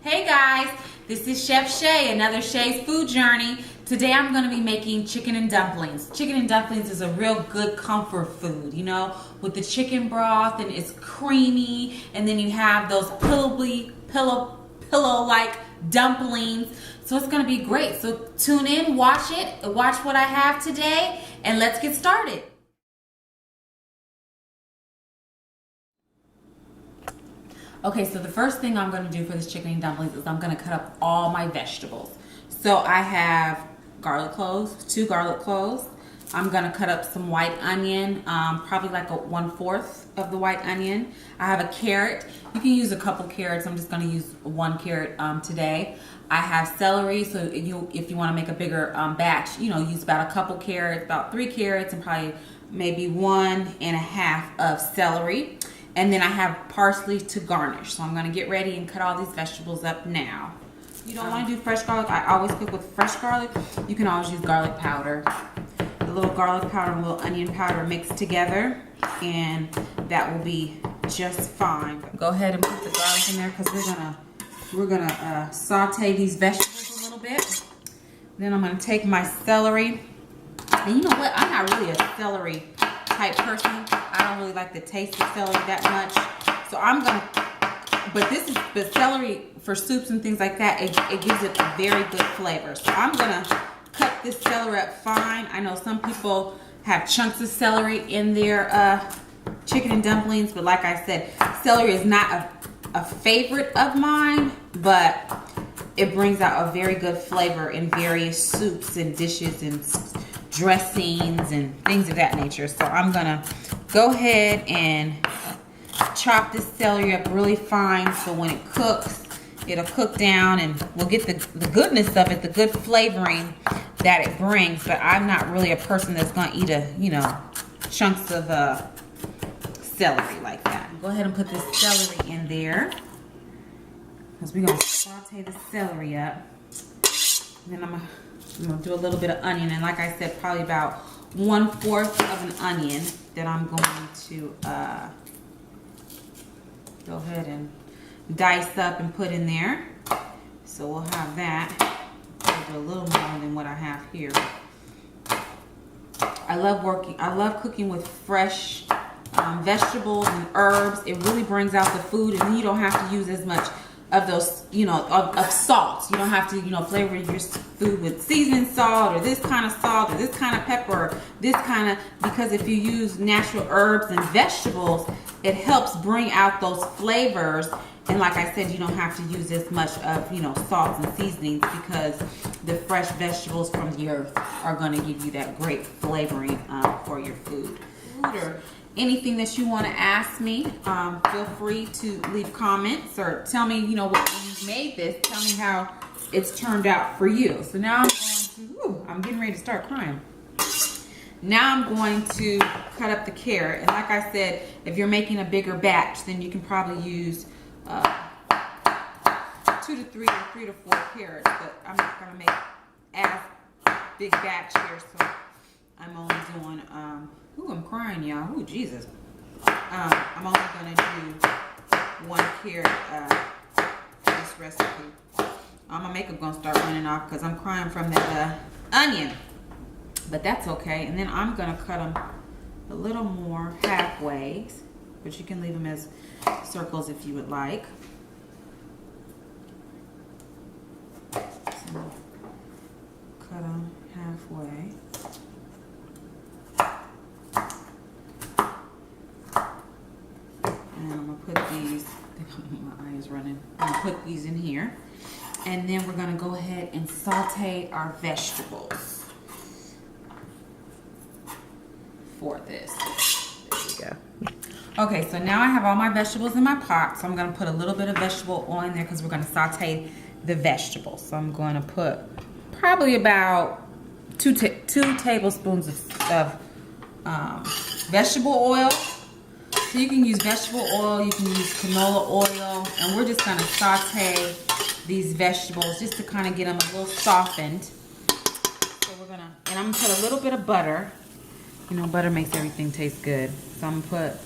Hey guys, this is Chef Shay, another Shay's Food Journey. Today I'm going to be making chicken and dumplings. Chicken and dumplings is a real good comfort food, you know, with the chicken broth and it's creamy, and then you have those pillow-like dumplings. So it's going to be great. So tune in, watch what I have today, and let's get started. Okay, so the first thing I'm going to do for this chicken and dumplings is I'm going to cut up all my vegetables. So I have garlic cloves, 2 garlic cloves. I'm going to cut up some white onion, probably like 1/4 of the white onion. I have a carrot. You can use a couple carrots. I'm just going to use 1 carrot today. I have celery, so if you want to make a bigger batch, you know, use about a couple carrots, about 3 carrots, and probably maybe 1.5 of celery. And then I have parsley to garnish. So I'm going to get ready and cut all these vegetables up now. You don't want to do fresh garlic. I always cook with fresh garlic. You can always use garlic powder. A little garlic powder and a little onion powder mixed together, and that will be just fine. Go ahead and put the garlic in there because we're gonna saute these vegetables a little bit. Then I'm gonna take my celery. And you know what? I'm not really a celery type person. I don't really like the taste of celery that much. So I'm gonna, but celery for soups and things like that, it gives it a very good flavor. So I'm gonna cut this celery up fine. I know some people have chunks of celery in their chicken and dumplings, but like I said, celery is not a favorite of mine, but it brings out a very good flavor in various soups and dishes and dressings and things of that nature. So I'm gonna go ahead and chop this celery up really fine, so when it cooks, it'll cook down and we'll get the goodness of it, the good flavoring that it brings. But I'm not really a person that's gonna eat chunks of celery like that. Go ahead and put this celery in there because we're gonna saute the celery up. And then I'm gonna do a little bit of onion, and like I said, probably about 1/4 of an onion that I'm going to go ahead and dice up and put in there. So we'll have that. I'll do a little more than what I have here. I love cooking with fresh vegetables and herbs. It really brings out the food, and then you don't have to use as much of those, of salt. You don't have to, flavor your food with seasoned salt or this kind of salt or this kind of pepper or this kind of, because if you use natural herbs and vegetables, it helps bring out those flavors. And like I said, you don't have to use as much of, salts and seasonings, because the fresh vegetables from the earth are going to give you that great flavoring for your food. Or anything that you want to ask me, feel free to leave comments or tell me, when you made this, tell me how it's turned out for you. So now I'm getting ready to start crying. Now I'm going to cut up the carrot. And like I said, if you're making a bigger batch, then you can probably use 2 to 3 or 3 to 4 carrots. But I'm not going to make as big batch here, so I'm only doing, I'm crying, y'all. Ooh, Jesus. I'm only going to do 1 carrot for this recipe. My makeup going to start running off because I'm crying from the onion. But that's okay. And then I'm going to cut them a little more halfway. But you can leave them as circles if you would like. So, cut them halfway. And I'm going to put these, my eye is running. I'm going to put these in here. And then we're going to go ahead and saute our vegetables for this. There we go. Okay, so now I have all my vegetables in my pot. So I'm going to put a little bit of vegetable oil in there because we're going to saute the vegetables. So I'm going to put probably about 2 tablespoons of vegetable oil. So you can use vegetable oil, you can use canola oil, and we're just gonna saute these vegetables just to kind of get them a little softened. So and I'm gonna put a little bit of butter. Butter makes everything taste good. So I'm gonna put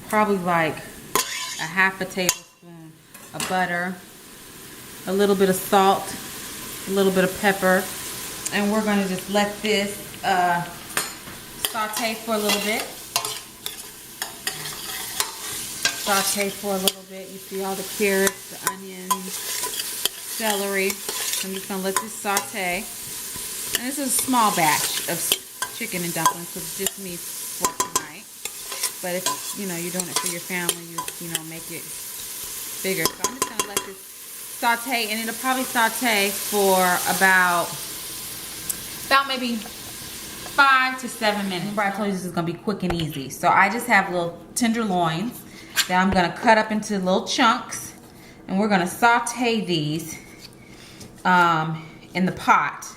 probably like a 1/2 tablespoon of butter. a little bit of salt, a little bit of pepper, and we're going to just let this saute for a little bit. Saute for a little bit. You see all the carrots, the onions, celery. So I'm just going to let this saute. And this is a small batch of chicken and dumplings, so it's just me for tonight. But if you know you're doing it for your family, you know make it bigger. So I'm just gonna let this saute, and it'll probably saute for about maybe 5 to 7 minutes. Remember I told you this is gonna be quick and easy. So I just have little tenderloins that I'm gonna cut up into little chunks, and we're gonna saute these in the pot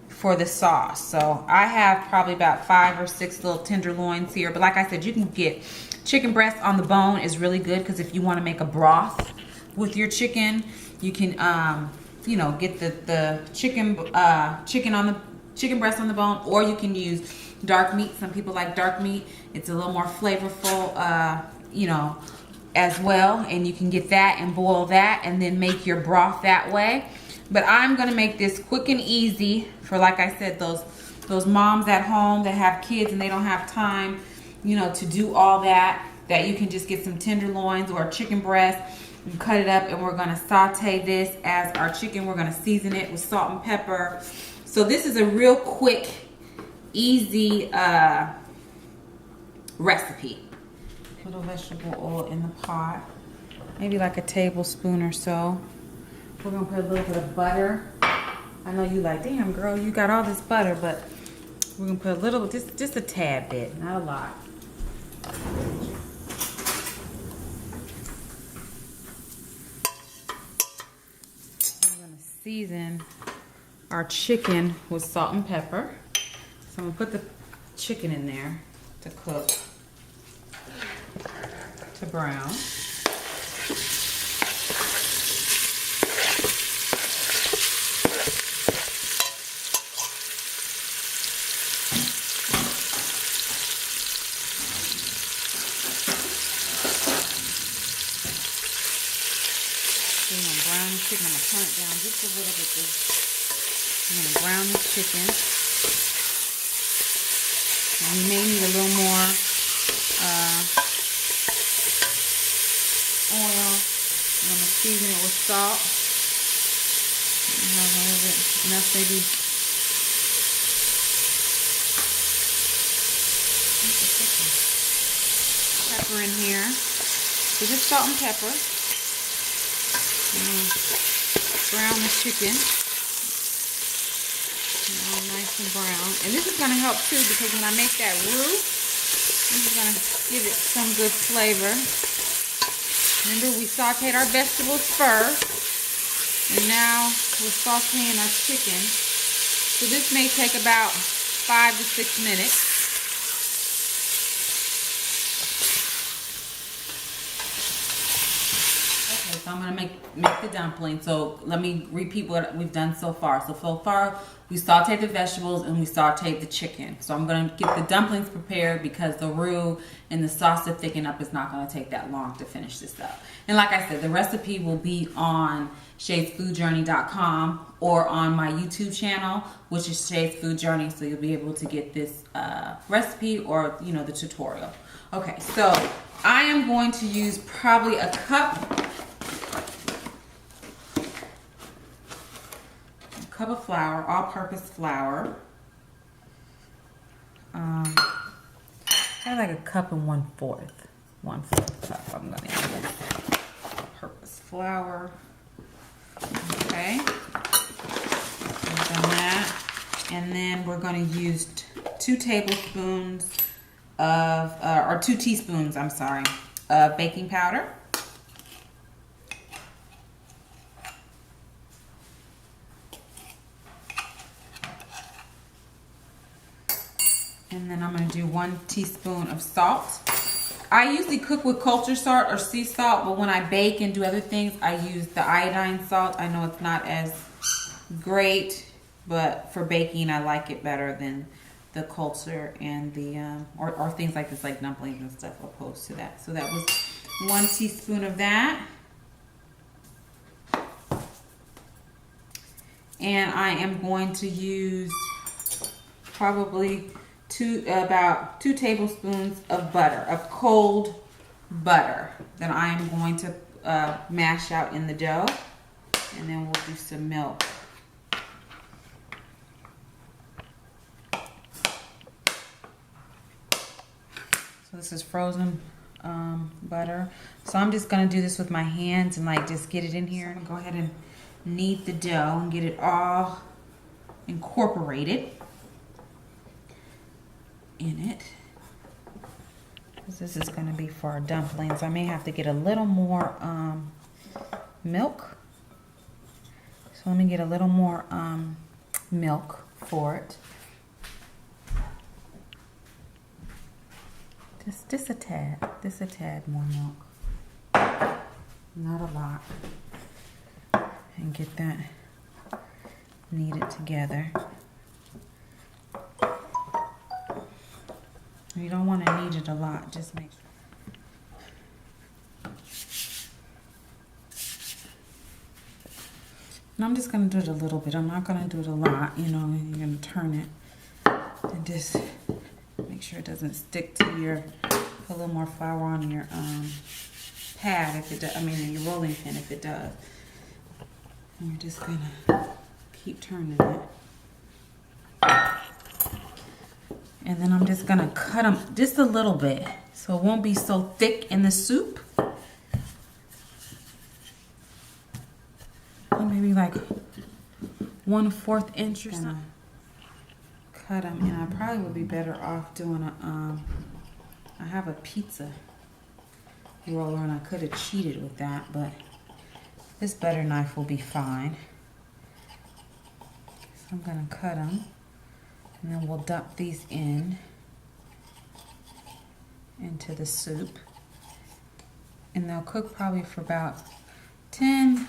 for the sauce. So I have probably about 5 or 6 little tenderloins here, but like I said, you can get chicken breast on the bone is really good, because if you want to make a broth with your chicken, you can you know, get the chicken breast on the bone, or you can use dark meat. Some people like dark meat. It's a little more flavorful, you know, as well, and you can get that and boil that and then make your broth that way. But I'm gonna make this quick and easy for, like I said, those moms at home that have kids and they don't have time, you know, to do all that you can just get some tenderloins or chicken breast and cut it up, and we're gonna saute this as our chicken. We're gonna season it with salt and pepper. So this is a real quick, easy recipe. Put a vegetable oil in the pot, maybe like a tablespoon or so. We're gonna put a little bit of butter. I know you like, damn girl, you got all this butter, but we're gonna put a little, just a tad bit, not a lot. We're gonna season our chicken with salt and pepper. So I'm gonna put the chicken in there to cook, to brown. Chicken. I'm gonna turn it down just a little bit. I'm gonna brown this chicken. And you may need a little more oil. I'm gonna season it with salt. Have a little bit enough, maybe. Pepper in here. So just salt and pepper. Brown the chicken. All nice and brown. And this is going to help too, because when I make that roux, this is going to give it some good flavor. Remember, we sauteed our vegetables first, and now we're sauteing our chicken. So this may take about 5 to 6 minutes. So I'm gonna make the dumpling. So let me repeat what we've done so far. So far we sauteed the vegetables and we sauteed the chicken. So I'm gonna get the dumplings prepared, because the roux and the sauce to thicken up is not gonna take that long to finish this up. And like I said, the recipe will be on shaysfoodjourney.com or on my YouTube channel, which is Shay's Food Journey. So you'll be able to get this recipe, or you know, the tutorial. Okay, so I am going to use probably a cup of flour, all-purpose flour. I have like a cup and 1/4 cup. I'm gonna use all-purpose flour. Okay, I've done that, and then we're going to use 2 tablespoons of, or 2 teaspoons, I'm sorry, of baking powder. And then I'm going to do 1 teaspoon of salt. I usually cook with culture salt or sea salt, but when I bake and do other things, I use the iodine salt. I know it's not as great, but for baking, I like it better than the culture and the, or things like this, like dumplings and stuff, opposed to that. So that was 1 teaspoon of that. And I am going to use probably about 2 tablespoons of butter, of cold butter that I am going to mash out in the dough. And then we'll do some milk. So this is frozen butter. So I'm just gonna do this with my hands and like just get it in here. So I'm gonna go ahead and knead the dough and get it all incorporated in it. This is gonna be for our dumplings. I may have to get a little more milk. So let me get a little more milk for it. Just a tad more milk. Not a lot. And get that kneaded together. You don't want to knead it a lot, just make sure. And I'm just going to do it a little bit. I'm not going to do it a lot, you know, you're going to turn it and just make sure it doesn't stick to your, put a little more flour on your pad if it does, I mean your rolling pin if it does. And you're just going to keep turning it. And then I'm just gonna cut them just a little bit so it won't be so thick in the soup. Maybe like 1/4 inch or something. Cut them, and I probably would be better off doing a, I have a pizza roller and I could have cheated with that, but this butter knife will be fine. So I'm gonna cut them. And then we'll dump these into the soup. And they'll cook probably for about 10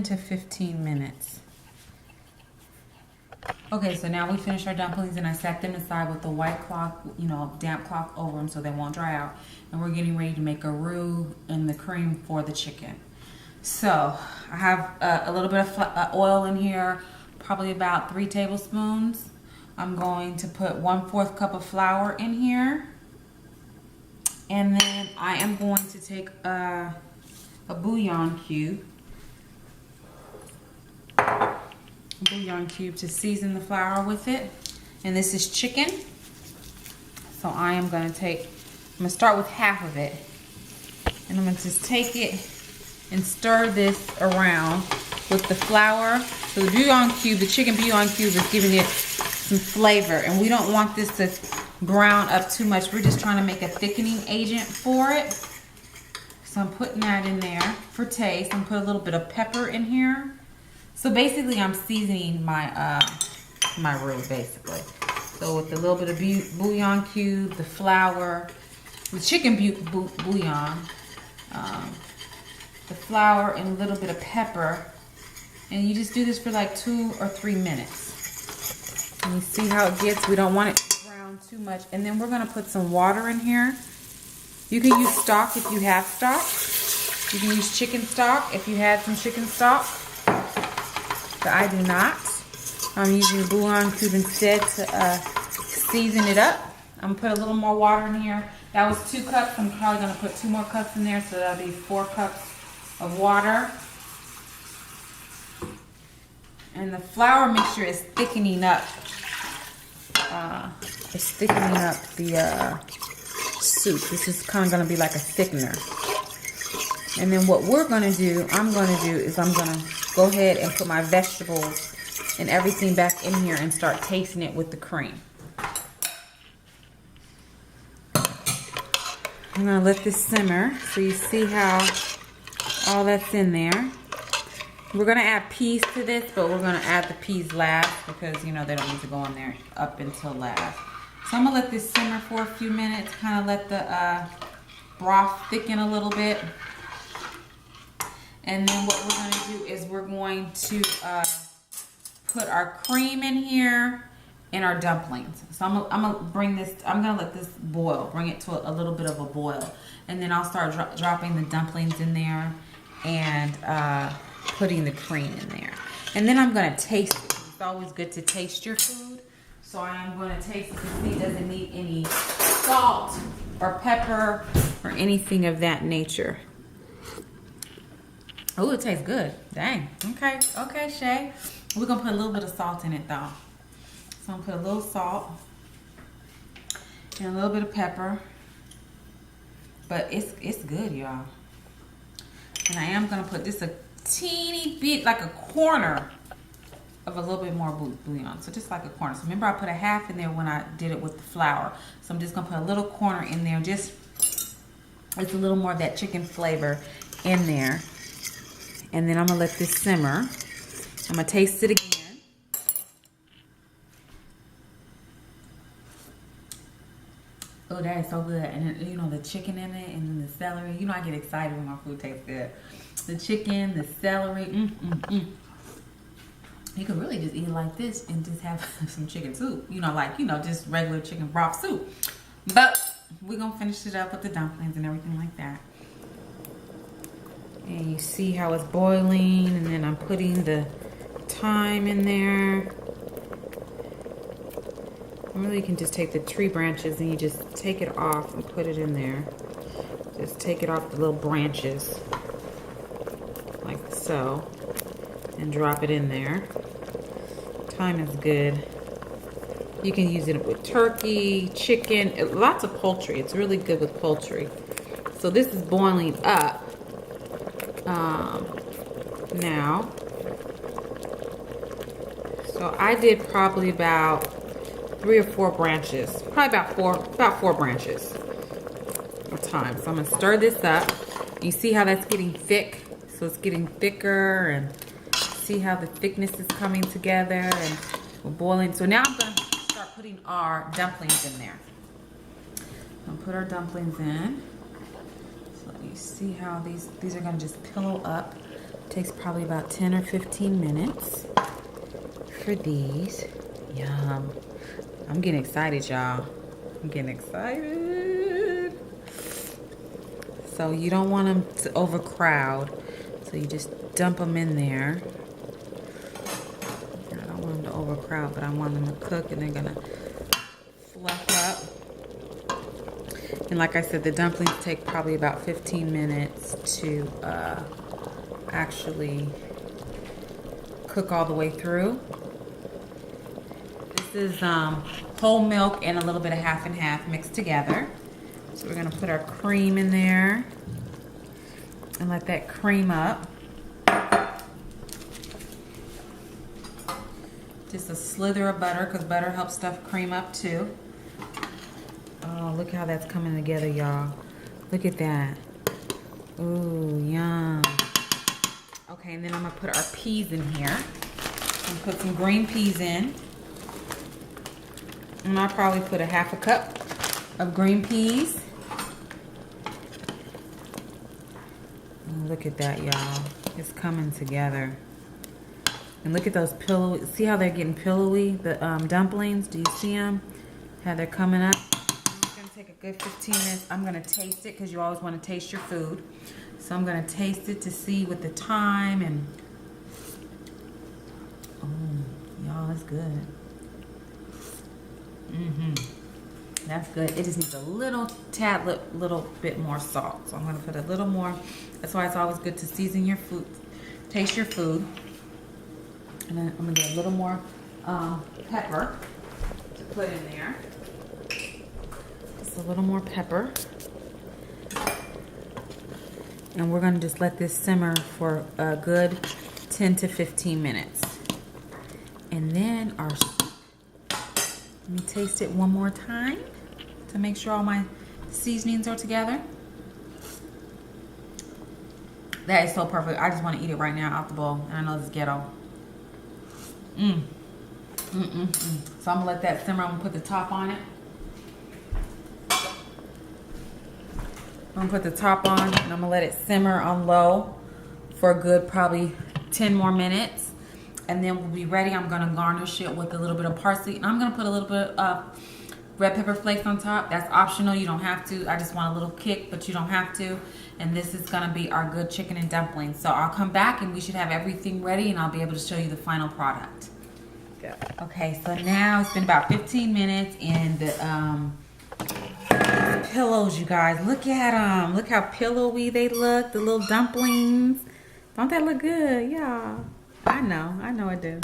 to 15 minutes. Okay, so now we finished our dumplings and I set them aside with the white cloth, you know, damp cloth over them so they won't dry out. And we're getting ready to make a roux and the cream for the chicken. So I have a little bit of oil in here. Probably about 3 tablespoons. I'm going to put 1/4 cup of flour in here. And then I am going to take a bouillon cube. To season the flour with it. And this is chicken. So I am going to start with half of it. And I'm going to just take it and stir this around with the flour. So the bouillon cube, the chicken bouillon cube is giving it some flavor. And we don't want this to brown up too much. We're just trying to make a thickening agent for it. So I'm putting that in there for taste. I'm putting a little bit of pepper in here. So basically I'm seasoning my my roux basically. So with a little bit of bouillon cube, the flour, the chicken bouillon, the flour and a little bit of pepper. And you just do this for like 2 or 3 minutes. And you see how it gets. We don't want it to brown too much. And then we're going to put some water in here. You can use stock if you have stock. You can use chicken stock if you had some chicken stock. But I do not. I'm using bouillon cube instead to season it up. I'm going to put a little more water in here. That was 2 cups. I'm probably going to put 2 more cups in there. So that'll be 4 cups of water. And the flour mixture is thickening up. It's thickening up the soup. This is kind of going to be like a thickener. And then what we're going to do, I'm going to go ahead and put my vegetables and everything back in here and start tasting it with the cream. I'm going to let this simmer so you see how all that's in there. We're going to add peas to this, but we're going to add the peas last because, you know, they don't need to go in there up until last. So I'm going to let this simmer for a few minutes, kind of let the broth thicken a little bit. And then what we're going to do is we're going to put our cream in here and our dumplings. So I'm going to let this boil, bring it to a little bit of a boil. And then I'll start dropping the dumplings in there and putting the cream in there. And then I'm gonna taste it. It's always good to taste your food. So I am gonna taste it to see does it need any salt or pepper or anything of that nature. Oh, it tastes good. Dang. Okay, okay, Shay. We're gonna put a little bit of salt in it though. So I'm gonna put a little salt and a little bit of pepper. But it's good, y'all. And I am gonna put this a teeny bit, like a corner of a little bit more bouillon. So just like a corner. So remember I put a half in there when I did it with the flour. So I'm just gonna put a little corner in there. Just, it's a little more of that chicken flavor in there. And then I'm gonna let this simmer. I'm gonna taste it again. Oh, that is so good. And then, you know, the chicken in it and then the celery. You know, I get excited when my food tastes good. The chicken, the celery. You could really just eat it like this and just have some chicken soup. You know, like, you know, just regular chicken broth soup. But we're gonna finish it up with the dumplings and everything like that. And you see how it's boiling, and then I'm putting the thyme in there. Really, you can just take the tree branches and you just take it off and put it in there. Just take it off the little branches, like so, and drop it in there. Thyme is good. You can use it with turkey, chicken, lots of poultry. It's really good with poultry. So this is boiling up. Now, so I did probably about 3 or 4 branches, probably about four branches of thyme. So I'm gonna stir this up. You see how that's getting thick? So it's getting thicker, and see how the thickness is coming together, and we're boiling. So now I'm gonna start putting our dumplings in there. I'm gonna put our dumplings in. So you see how these are gonna just pillow up. Takes probably about 10 or 15 minutes for these. Yum. I'm getting excited, y'all. I'm getting excited. So you don't want them to overcrowd. So you just dump them in there. I don't want them to overcrowd, but I want them to cook, and they're gonna fluff up. And like I said, the dumplings take probably about 15 minutes to actually cook all the way through. This is whole milk and a little bit of half and half mixed together. So we're gonna put our cream in there and let that cream up. Just a slither of butter, because butter helps stuff cream up too. Oh, look how that's coming together, y'all. Look at that. Ooh, yum. Okay, and then I'm gonna put our peas in here. I'm gonna put some green peas in. And I'll probably put a half a cup of green peas. Oh, look at that, y'all. It's coming together. And look at those pillowy. See how they're getting pillowy? The dumplings, do you see them? How they're coming up? It's gonna take a good 15 minutes. I'm gonna taste it, because you always wanna taste your food. So I'm gonna taste it to see with the thyme, and oh, y'all, it's good. That's good. It just needs a little bit more salt. So I'm gonna put a little more. That's why it's always good to season your food, taste your food. And then I'm gonna get a little more pepper to put in there. Just a little more pepper. And we're gonna just let this simmer for a good 10 to 15 minutes. And then our soup. Let me taste it one more time to make sure all my seasonings are together. That is so perfect. I just want to eat it right now out the bowl. And I know this is ghetto. So I'm gonna let that simmer. I'm gonna put the top on it. I'm gonna put the top on, and I'm gonna let it simmer on low for a good probably 10 more minutes. And then we'll be ready. I'm gonna garnish it with a little bit of parsley. And I'm gonna put a little bit of red pepper flakes on top. That's optional. You don't have to. I just want a little kick, but you don't have to. And this is going to be our good chicken and dumplings. So I'll come back and we should have everything ready and I'll be able to show you the final product. Good. Okay, so now it's been about 15 minutes and the pillows, you guys. Look at them. Look how pillowy they look. The little dumplings. Don't that look good? Yeah. I know it do.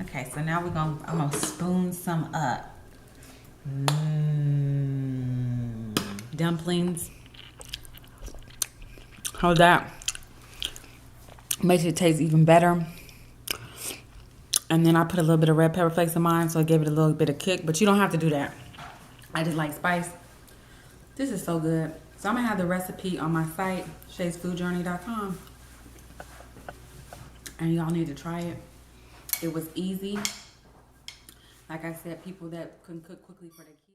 Okay, so now I'm gonna spoon some up. Dumplings. How's that? Makes it taste even better. And then I put a little bit of red pepper flakes in mine, so I gave it a little bit of kick, but you don't have to do that. I just like spice. This is so good. So I'm gonna have the recipe on my site, shaysfoodjourney.com. And y'all need to try it. It was easy. Like I said, people that couldn't cook quickly for the